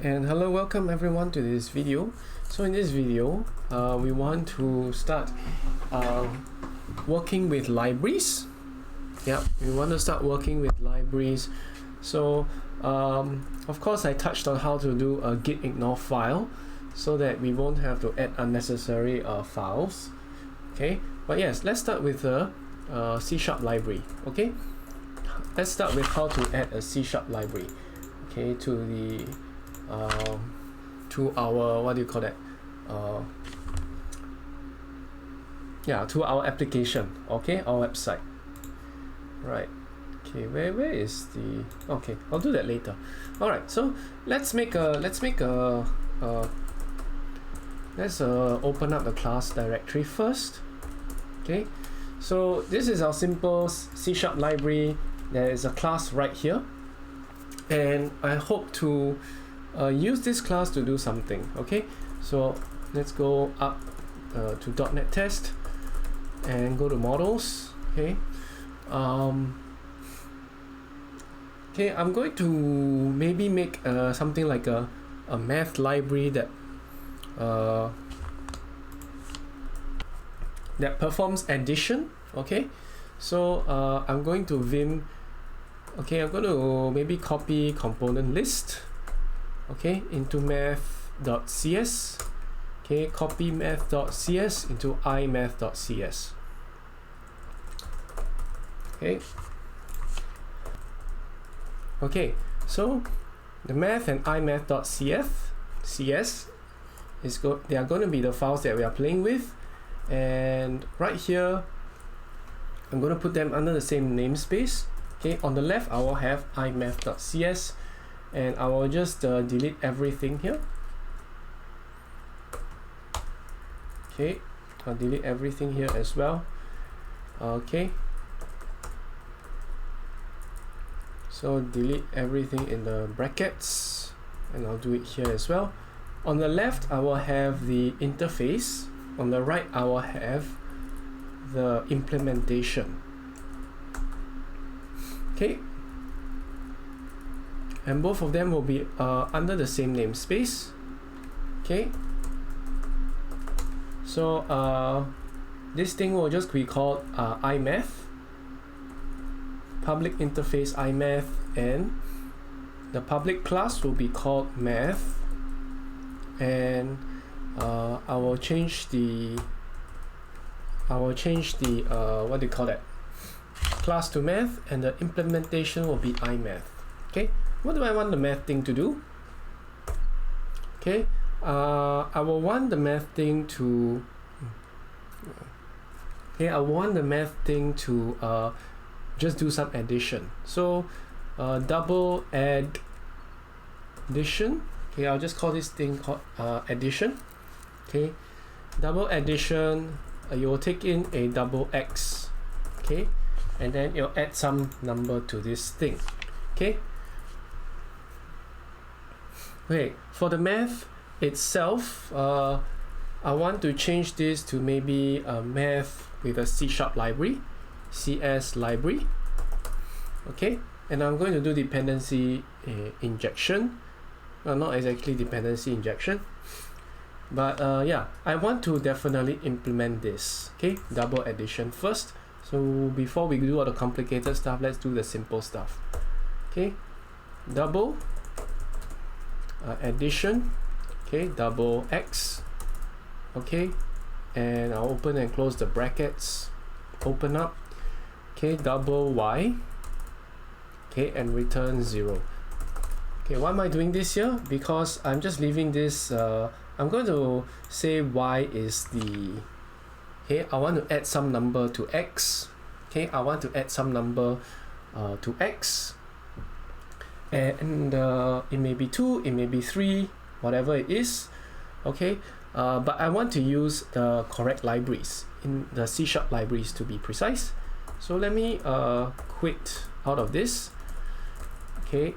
And hello, welcome everyone to this video. So in this video, we want to start working with libraries. Yeah, we want to start working with libraries. So of course, I touched on how to do a git ignore file so that we won't have to add unnecessary files. Okay, but yes, let's start with a C# library. Okay, let's start with how to add a C# library. Okay, to the to our, what do you call that, to our application, okay, our website, right? Okay, where is the, okay, I'll do that later. All right, so let's open up the class directory first. Okay, so this is our simple C# library. There is a class right here, and I hope to use this class to do something. Okay, so let's go up to .NET Test and go to models. Okay, okay, I'm going to maybe make something like a math library that that performs addition. Okay, so I'm going to vim. Okay, I'm going to maybe copy component list, okay, into math.cs. Okay, copy math.cs into IMath.cs. Okay. Okay, so the math and IMath.cs they are going to be the files that we are playing with, and right here I'm going to put them under the same namespace. Okay, on the left I will have IMath.cs, and I will just delete everything here. Okay, I'll delete everything here as well. Okay, so delete everything in the brackets, and I'll do it here as well. On the left I will have the interface, on the right I will have the implementation. Okay, and both of them will be under the same namespace. Okay, so this thing will just be called IMath, public interface IMath, and the public class will be called math, and I will change the what do you call that, class to math, and the implementation will be IMath. Okay, what do I want the math thing to do? Okay, I will want the math thing to just do some addition. So double addition. Okay, I'll just call this thing called addition. Okay, double addition, you will take in a double x. Okay, and then you'll add some number to this thing. Okay. Okay, for the math itself, I want to change this to maybe a math with a C# library, CS library. Okay, and I'm going to do dependency injection. Not exactly dependency injection, but yeah, I want to definitely implement this. Okay, double addition first. So before we do all the complicated stuff, let's do the simple stuff. Okay, double addition. Okay, double x. Okay, and I'll open and close the brackets, open up. Okay, double y. Okay, and return 0. Okay, why am I doing this here? Because I'm just leaving this, I'm going to say y is the, okay, I want to add some number to x. Okay, I want to add some number to x, and it may be 2, it may be 3, whatever it is. Okay, but I want to use the correct libraries, in the C# libraries to be precise. So let me quit out of this. Okay,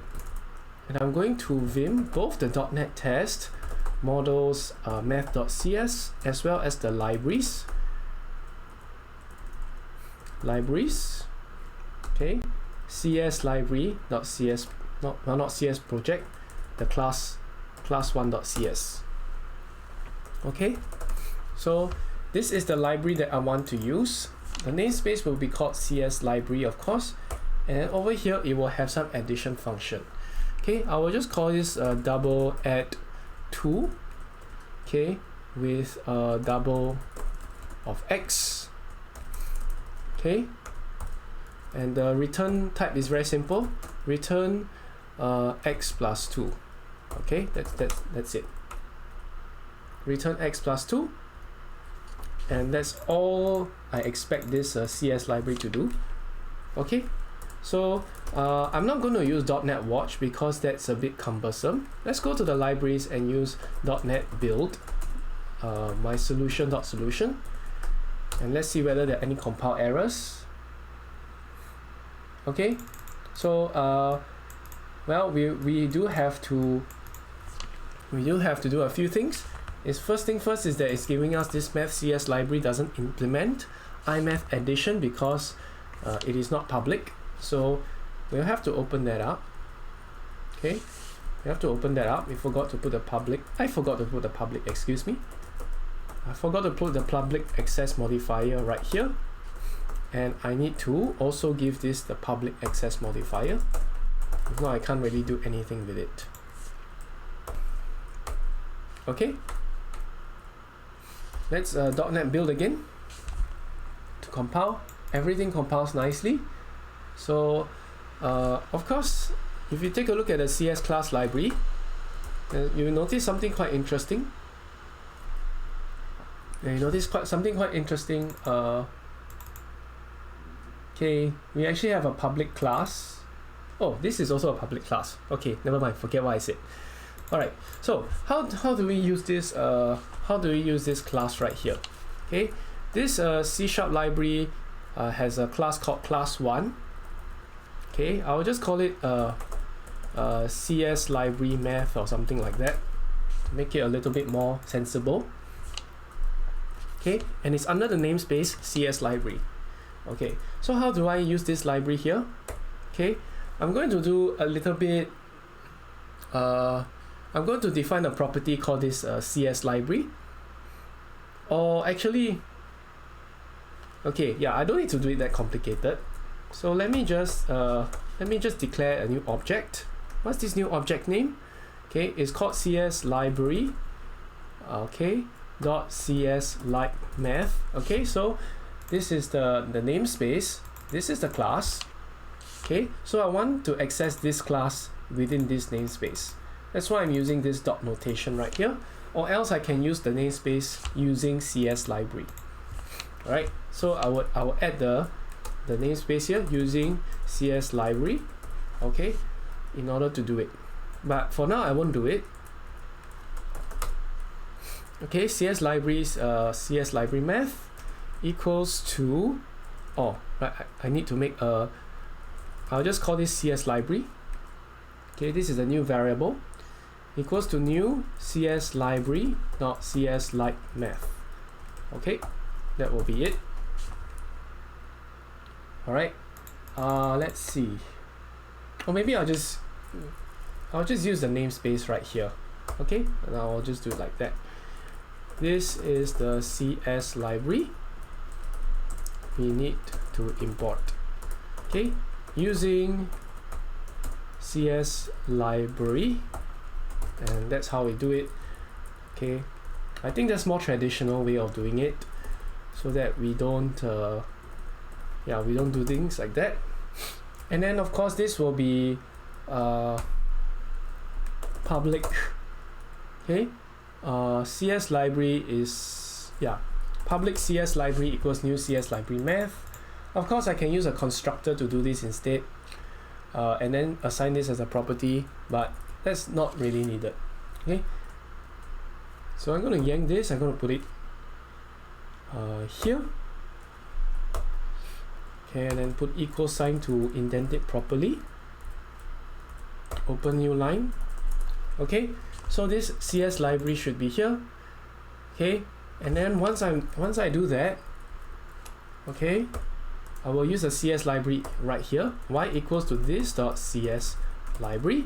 and I'm going to vim both the .NET Test models math.cs as well as the libraries. Okay, CS library.cs, not CS project, the class class1.cs. Okay, so this is the library that I want to use. The namespace will be called CS library, of course, and over here it will have some addition function. Okay, I will just call this double add 2, okay, with double of x. Okay, and the return type is very simple, return x plus 2. Okay, that's it, return x plus 2, and that's all I expect this CS library to do. Okay, so I'm not going to use .NET Watch because that's a bit cumbersome. Let's go to the libraries and use .NET build mySolution.solution, and let's see whether there are any compile errors. Okay, so well, we do have to do a few things. First thing first is that it's giving us this math CS library doesn't implement IMath addition because it is not public, so we'll have to open that up. Okay, we have to open that up. We forgot to put the public. I forgot to put the public, excuse me. I forgot to put the public access modifier right here, and I need to also give this the public access modifier. If not, I can't really do anything with it. Okay, let's .NET build again to compile. Everything compiles nicely. So of course, if you take a look at the CS class library, you will notice something quite interesting. Something quite interesting. Okay, we actually have a public class. Oh, this is also a public class. Okay, never mind, forget what I said. Alright, so how do we use this class right here? Okay, this C# library has a class called class1. Okay, I will just call it CS library math or something like that to make it a little bit more sensible. Okay, and it's under the namespace CS library. Okay, so how do I use this library here? Okay, I'm going to do a little bit. I'm going to define a property called this CS library. Or actually, okay, yeah, I don't need to do it that complicated. So let me just declare a new object. What's this new object name? Okay, it's called CS library. Okay, .cs like math. Okay, so this is the namespace. This is the class. Okay, so I want to access this class within this namespace. That's why I'm using this dot notation right here, or else I can use the namespace using CS library. Alright, so I will add the namespace here using CS library, okay, in order to do it. But for now I won't do it. Okay, CS libraries, CS library math equals to, oh, right, I need to make a, I'll just call this CS library. Okay, this is a new variable, equals to new CS library dot CS like math. Okay, that will be it. All right, let's see. Or maybe I'll just use the namespace right here. Okay, and I'll just do it like that. This is the CS library we need to import. Okay, using CS library, and that's how we do it. Okay, I think that's more traditional way of doing it, so that we don't we don't do things like that. And then of course this will be public. Okay, CS library is public CS library equals new CS library math. Of course I can use a constructor to do this instead, and then assign this as a property, but that's not really needed. Okay, so I'm going to yank this, I'm going to put it here. Okay, and then put equal sign to indent it properly. Open new line. Okay, so this CS library should be here. Okay, and then once I do that, okay, I will use a CS library right here. Y equals to this dot CS library.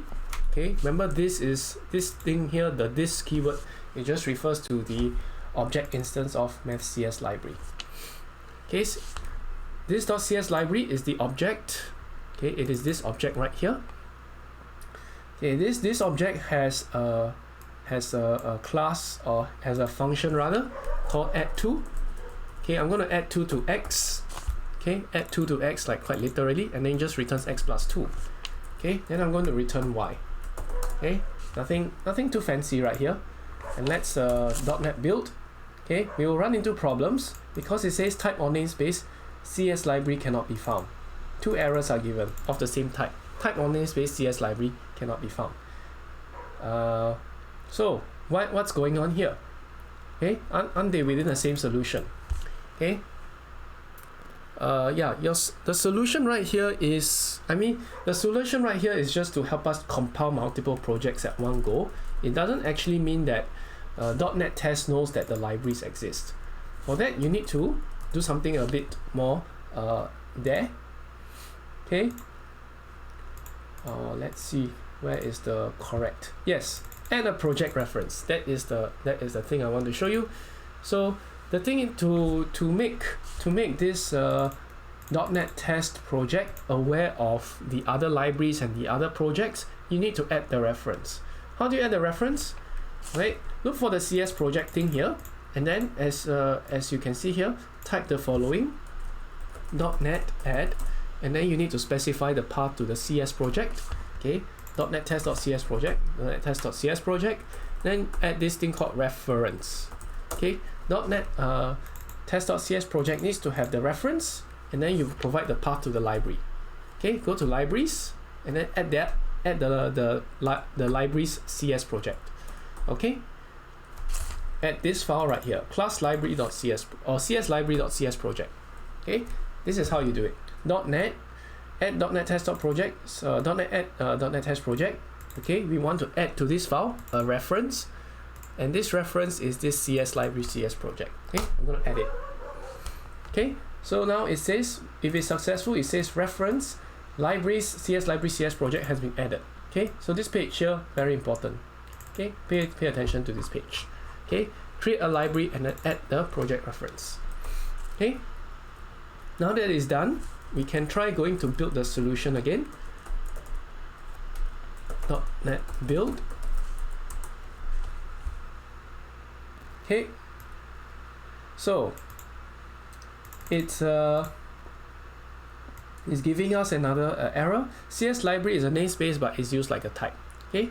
Okay, remember this thing here, the this keyword, it just refers to the object instance of math.cs library. Okay, so this .cs library is the object. Okay, it is this object right here. Okay, this object has a class, or has a function rather, called add2. Okay, I'm going to add 2 to x. Okay, add 2 to x, like quite literally, and then just returns x plus 2. Okay, then I'm going to return y. Okay, nothing too fancy right here. And let's .NET build. Okay, we will run into problems because it says type or namespace CS library cannot be found. 2 errors are given of the same type. Type or namespace CS library cannot be found. So what's going on here? Okay, aren't they within the same solution? Okay. Yeah, the solution right here is, the solution right here is just to help us compile multiple projects at one go. It doesn't actually mean that .NET Test knows that the libraries exist. For that, you need to do something a bit more there. Okay. Let's see, where is the correct? Yes, add a project reference. That is the thing I want to show you. So the thing to make this .NET Test project aware of the other libraries and the other projects, you need to add the reference. How do you add the reference? Right, look for the CS project thing here, and then as you can see here, type the following .NET add, and then you need to specify the path to the CS project. Okay, .NET test.cs project, .NET test.cs project, then add this thing called reference. Okay, .NET test.cs project needs to have the reference, and then you provide the path to the library. Okay, go to libraries, and then add the libraries CS project. Okay, add this file right here, class library.cs or cs library.cs project. Okay, this is how you do it. .NET add .NET test.project, .NET add .NET test project. Okay, we want to add to this file a reference, and this reference is this cs library cs project. Okay, I'm going to add it. Okay, so now it says, if it's successful, it says reference libraries cs library cs project has been added. Okay, so this page here, very important. Okay, pay attention to this page. Okay, create a library and then add the project reference. Okay, now that it's done, we can try going to build the solution again. .NET build. Okay, so it's giving us another error. CS library is a namespace, but it's used like a type. Okay,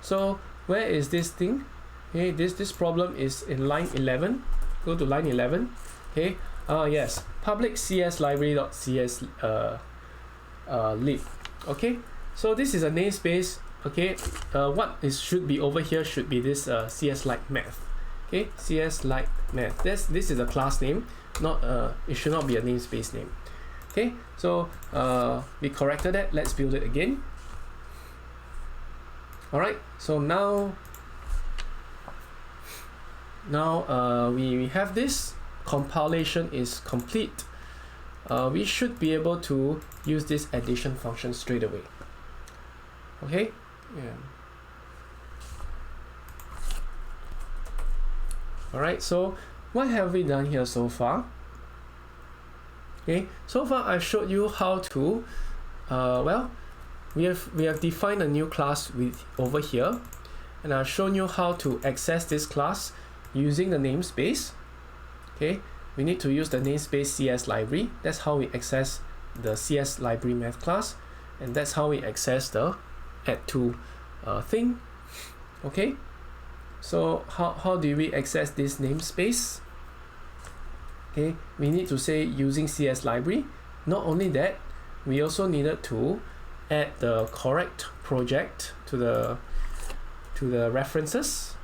so where is this thing? Okay, this problem is in line 11. Go to line 11. Okay, yes, public cs library.cs lib. Okay, so this is a namespace. Okay, what should be over here should be this cs like math. Okay, cs like math. This is a class name, not it should not be a namespace name. Okay, so we corrected that. Let's build it again. All right, so now we have this. Compilation is complete. We should be able to use this addition function straight away. Okay, yeah. All right, so what have we done here so far? Okay, so far I've showed you how to we have defined a new class over here, and I've shown you how to access this class using the namespace. Okay, we need to use the namespace CS library. That's how we access the CS library math class, and that's how we access the add2 thing. Okay, so how do we access this namespace? Okay, we need to say using CS library. Not only that, we also needed to add the correct project to the references.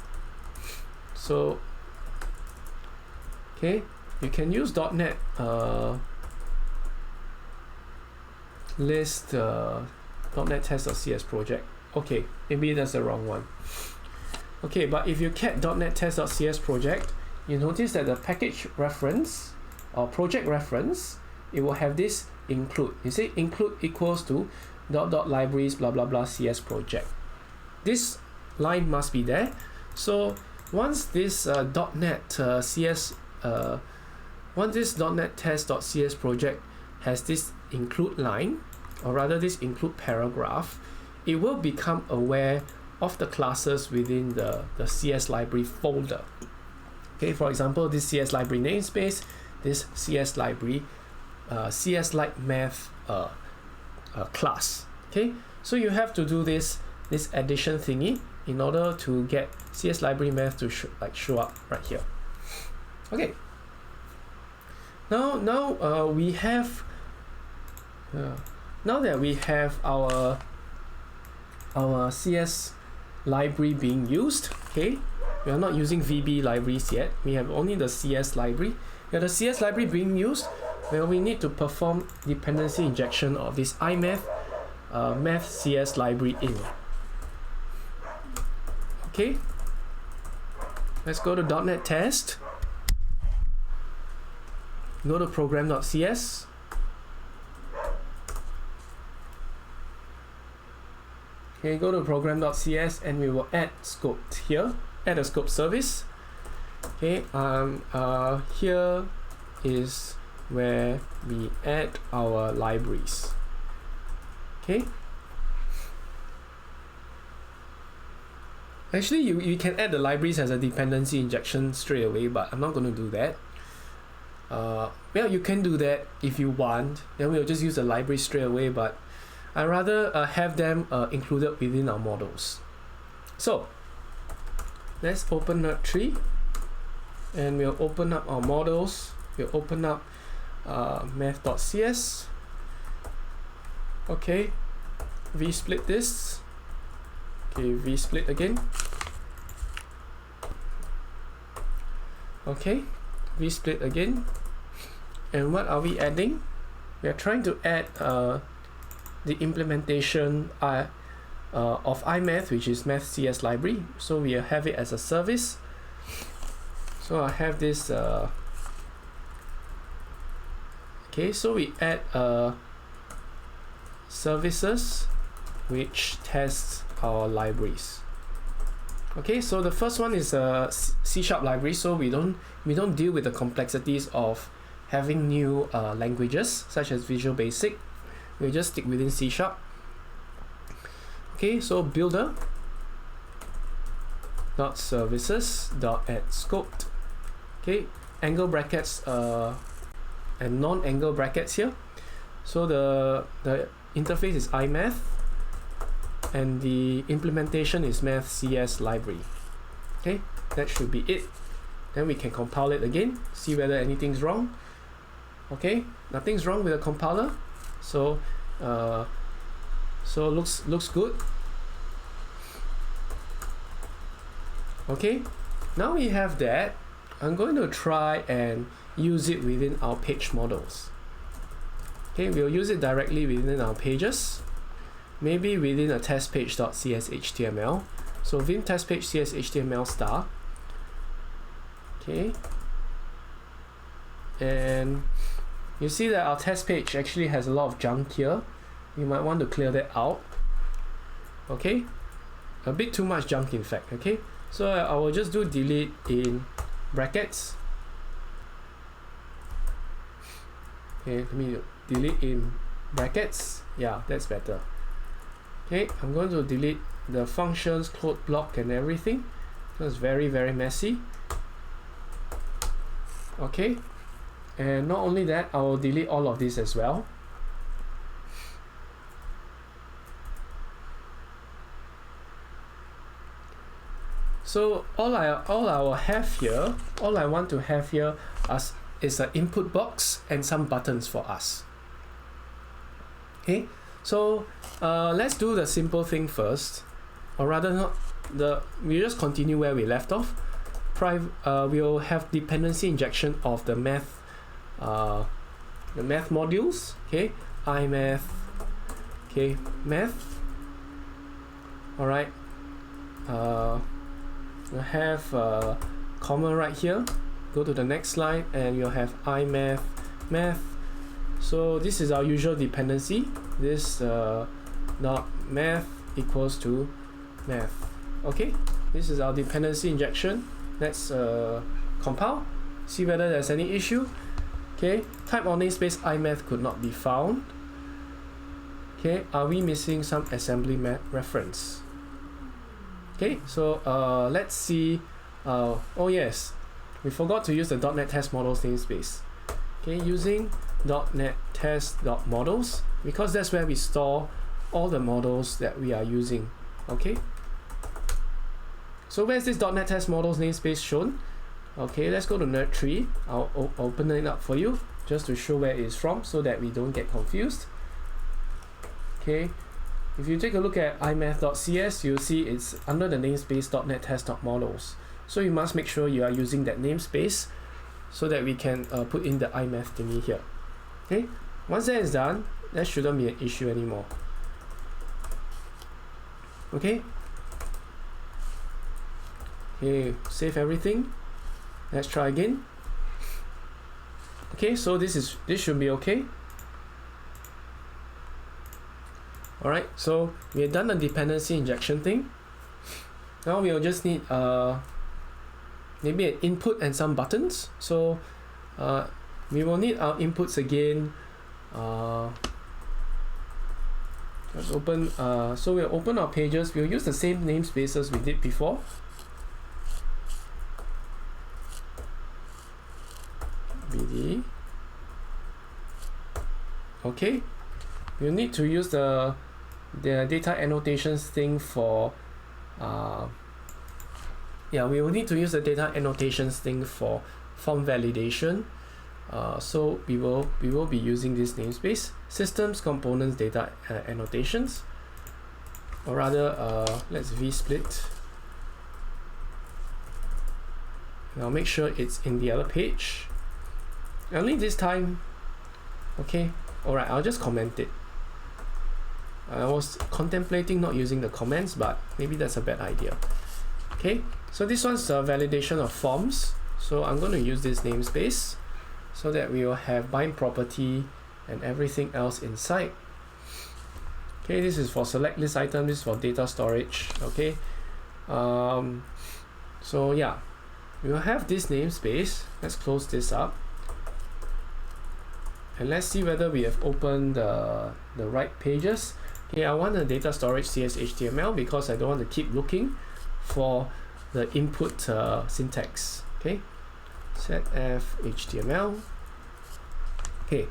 So okay, you can use .NET list .NET test.cs project. Okay, maybe that's the wrong one. Okay, but if you cat .NET test.cs project, you notice that the package reference or project reference, it will have this include. You see include equals to .. libraries blah blah blah cs project. this line must be there. So once this .NET CS once this .NET test.cs project has this include line, or rather this include paragraph, it will become aware of the classes within the CS library folder. Okay, for example, this CS library namespace, this CS library CS like math class. Okay, so you have to do this addition thingy in order to get CS library math to show up right here. Okay, now we have now that we have our CS library being used, okay, we are not using VB libraries yet, we have only the CS library. Now the CS library being used, well, we need to perform dependency injection of this IMath math CS library in. Okay, let's go to .NET test, go to program.cs, okay, go to program.cs, and we will add scope here, add a scope service. Okay, here is where we add our libraries. Okay, actually you can add the libraries as a dependency injection straight away, but I'm not going to do that. Well, you can do that if you want, then we'll just use the library straight away, but I rather have them included within our models. So let's open up tree, and we'll open up our models. We'll open up math.cs. Okay, v-split this. Okay, v-split again. Okay, v-split again. And what are we adding? We are trying to add the implementation of IMath, which is math CS library. So we have it as a service. So I have this okay, so we add services which tests our libraries. Okay, so the first one is a C# library, so we don't deal with the complexities of having new languages such as Visual Basic. We'll just stick within C#. Okay, so builder dot services dot add scoped. Okay, angle brackets and non-angle brackets here. So the interface is IMath, and the implementation is math CS library. Okay, that should be it. Then we can compile it again, see whether anything's wrong. Okay, nothing's wrong with the compiler, so looks good. Okay, now we have that. I'm going to try and use it within our page models. Okay, we'll use it directly within our pages, maybe within a test page.cshtml. So vim test page cshtml star. Okay, and you see that our test page actually has a lot of junk here. You might want to clear that out. Okay, a bit too much junk in fact. Okay, so I will just do delete in brackets. Okay, let me delete in brackets. Yeah, that's better. Okay, I'm going to delete the functions, code block, and everything. That's very messy. Okay, and not only that, I will delete all of this as well. So all I want to have here is an input box and some buttons for us. Okay, so let's do the simple thing first, or rather we just continue where we left off. We'll have dependency injection of the math modules. Okay, IMath. Okay, math. All right. We'll have a comma right here. Go to the next slide, and you'll have IMath math. So this is our usual dependency. This dot math equals to IMath. Okay, this is our dependency injection. Let's compile, see whether there's any issue. Okay, type of namespace IMath could not be found. Okay, are we missing some assembly reference? Okay, so let's see. Oh yes, we forgot to use the .NET test models namespace. Okay, using .NET test.models, because that's where we store all the models that we are using. Okay, so where's this .NET test models namespace shown? Okay, let's go to nerd tree. I'll open it up for you just to show where it is from so that we don't get confused. Okay, if you take a look at IMath.cs, you'll see it's under the namespace .NET test.models. So you must make sure you are using that namespace so that we can put in the IMath thingy here. Okay, once that is done, that shouldn't be an issue anymore. Okay, save everything. Let's try again. Okay, so this should be okay. Alright, so we have done the dependency injection thing. Now we'll just need maybe an input and some buttons. So we will need our inputs again. Let's open, so we'll open our pages. We'll use the same namespaces we did before. BD. Okay, we'll need to use the data annotations thing for we will need to use the data annotations thing for form validation. So we will be using this namespace, systems components data annotations, or rather let's vsplit. And I'll make sure it's in the other page. Only this time. Okay, alright, I'll just comment it. I was contemplating not using the comments, but maybe that's a bad idea. Okay, so this one's a validation of forms. So I'm going to use this namespace so that we will have bind property and everything else inside. Okay, this is for select list item, this is for data storage. Okay, so yeah, we will have this namespace. Let's close this up. And let's see whether we have opened the right pages. Okay, I want the data storage CS.html because I don't want to keep looking for the input syntax. Okay, setf HTML. Okay,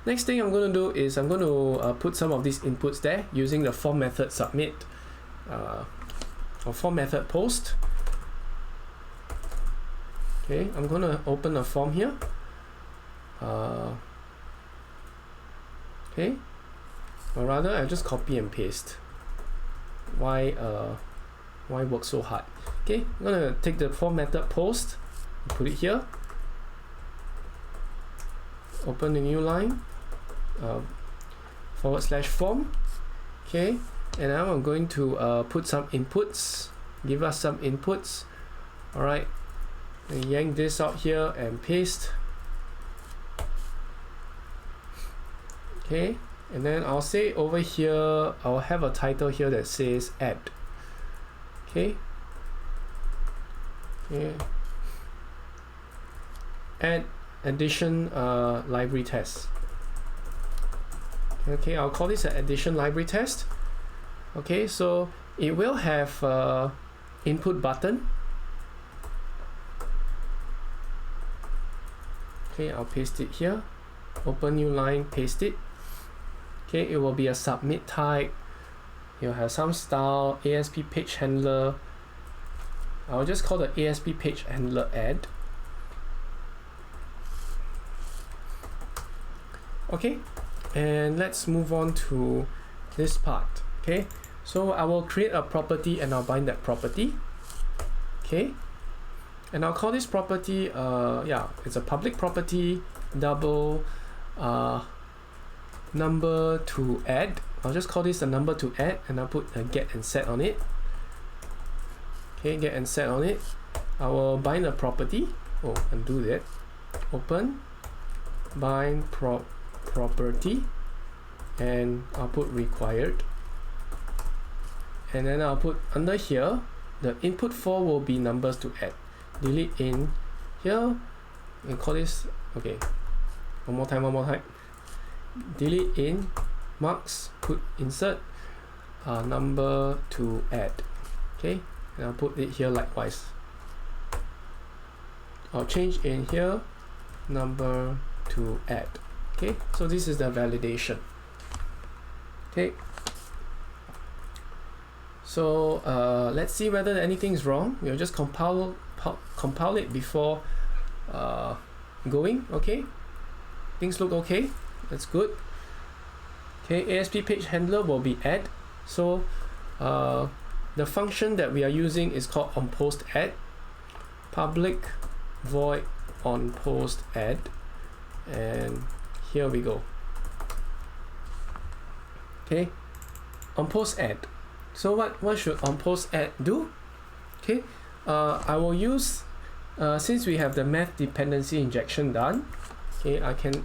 next thing I'm going to do is I'm going to put some of these inputs there using the form method submit or form method post. Okay, I'm going to open a form here. Okay, or rather I'll just copy and paste. Why work so hard? Okay, I'm gonna take the form method post, put it here, open a new line, /form. Okay, and now I'm going to put some inputs, give us some inputs. Alright, and yank this out here and paste. Okay, and then I'll say over here, I'll have a title here that says add. Okay, add addition library test. Okay, I'll call this an addition library test. Okay, so it will have input button. Okay, I'll paste it here, open new line, paste it. Okay, it will be a submit type. You'll have some style, ASP page handler. I'll just call the ASP page handler add. Okay, and let's move on to this part. Okay, so I will create a property and I'll bind that property. Okay, and I'll call this property, it's a public property, double number to add. I'll just call this a number to add and I'll put a get and set on it. Okay, get and set on it. I will bind a property. Oh, undo that. Open, bind property, and I'll put required. and then I'll put under here the input 4 will be numbers to add. Delete in here, we call this, okay, one more time, delete in marks, put insert number to add. Okay, and I'll put it here likewise. I'll change in here number to add. Okay, so this is the validation. Okay, so let's see whether anything's wrong. We'll just compile it before going. Okay, things look okay, that's good. Okay, ASP page handler will be add. So the function that we are using is called OnPost add. Public void OnPost add, and here we go. Okay, OnPost add. So what should OnPost add do? Okay, I will use since we have the math dependency injection done. Okay, I can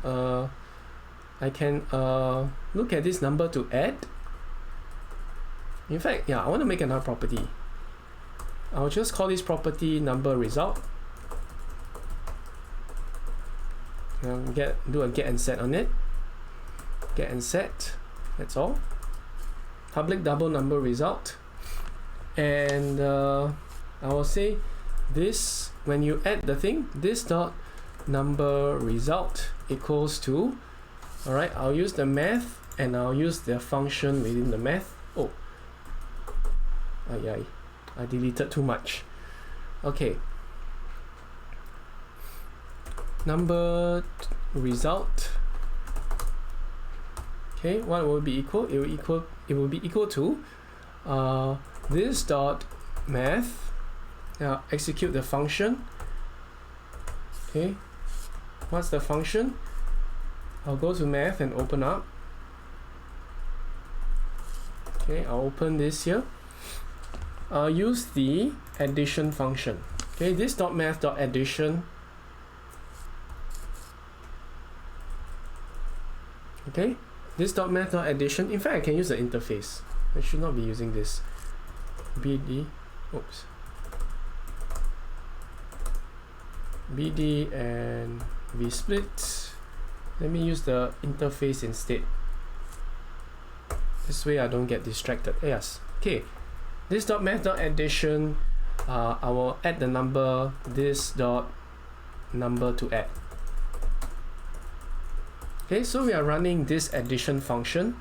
look at this number to add. In fact, yeah, I want to make another property. I'll just call this property number result. Do a get and set on it. Get and set. That's all. Public double number result. And I will say this, when you add the thing, this dot number result equals to, all right, I'll use the math and I'll use the function within the math. Oh, I deleted too much. Okay, number result. Okay, what will be equal? It will be equal to this dot math. Now execute the function. Okay, what's the function? I'll go to math and open up. Okay, I'll open this here. I'll use the addition function. Okay, this dot math dot addition. Okay, this dot math dot addition. In fact, I can use the interface. I should not be using this. BD. Oops. BD and vsplit. Let me use the interface instead. This way I don't get distracted. Yes. Okay. This dot math dot addition. I will add the number. This dot number to add. Okay, so we are running this addition function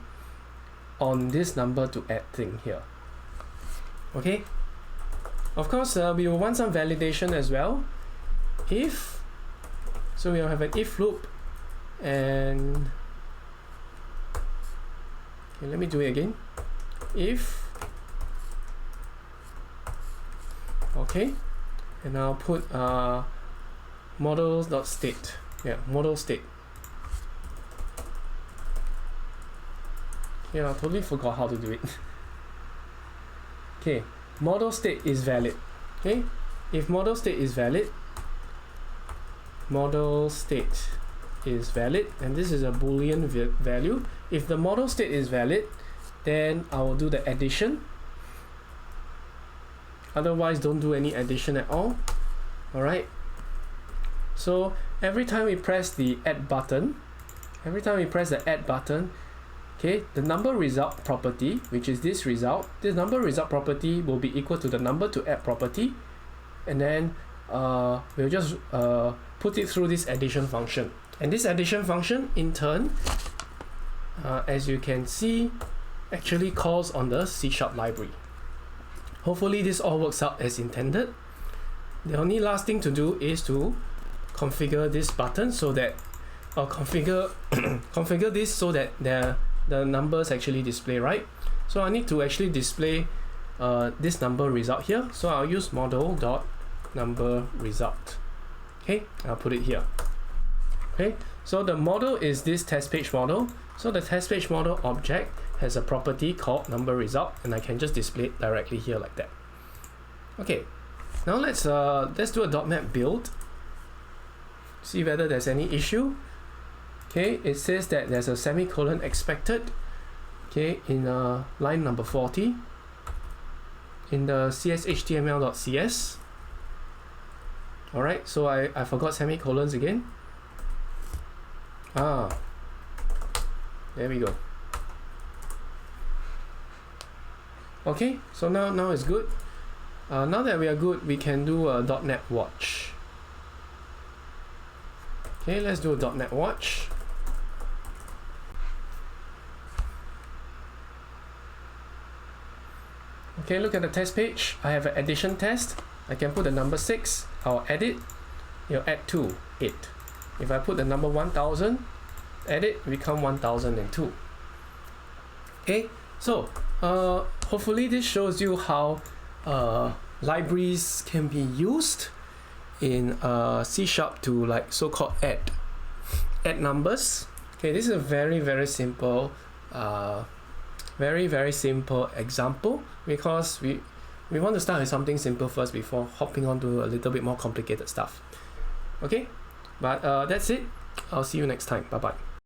on this number to add thing here. Okay. Of course, we will want some validation as well. If, so we'll have an if loop, and okay, let me do it again. If, okay, and I'll put models.state. Yeah, model state. Yeah, I totally forgot how to do it. Okay, model state is valid. Okay, if model state is valid, and this is a boolean value. If the model state is valid, then I will do the addition. Otherwise, don't do any addition at all. All right. So every time we press the add button, okay, the number result property, which is this result, this number result property will be equal to the number to add property, and then we'll just put it through this addition function. And this addition function, in turn, as you can see, actually calls on the C# library. Hopefully this all works out as intended. The only last thing to do is to configure this button so that, or configure this so that the numbers actually display right. So I need to actually display this number result here. So I'll use model.number result. Okay, I'll put it here. Okay, so the model is this test page model. So the test page model object has a property called number result, and I can just display it directly here like that. Okay, now let's do a .NET build. See whether there's any issue. Okay, it says that there's a semicolon expected. Okay, in line number 40. in the cs.html.cs. Alright, so I forgot semicolons again. There we go. Okay, so now it's good. Now that we are good, we can do a .NET watch. Okay, let's do a .NET watch. Okay, look at the test page. I have an addition test. I can put the number 6. I'll edit. You'll add 2, 8. If I put the number 1000, edit, become 1002. Okay, so hopefully this shows you how libraries can be used in C# to like so-called add numbers. Okay, this is a very simple very simple example, because we want to start with something simple first before hopping on to a little bit more complicated stuff. Okay, but that's it. I'll see you next time. Bye bye.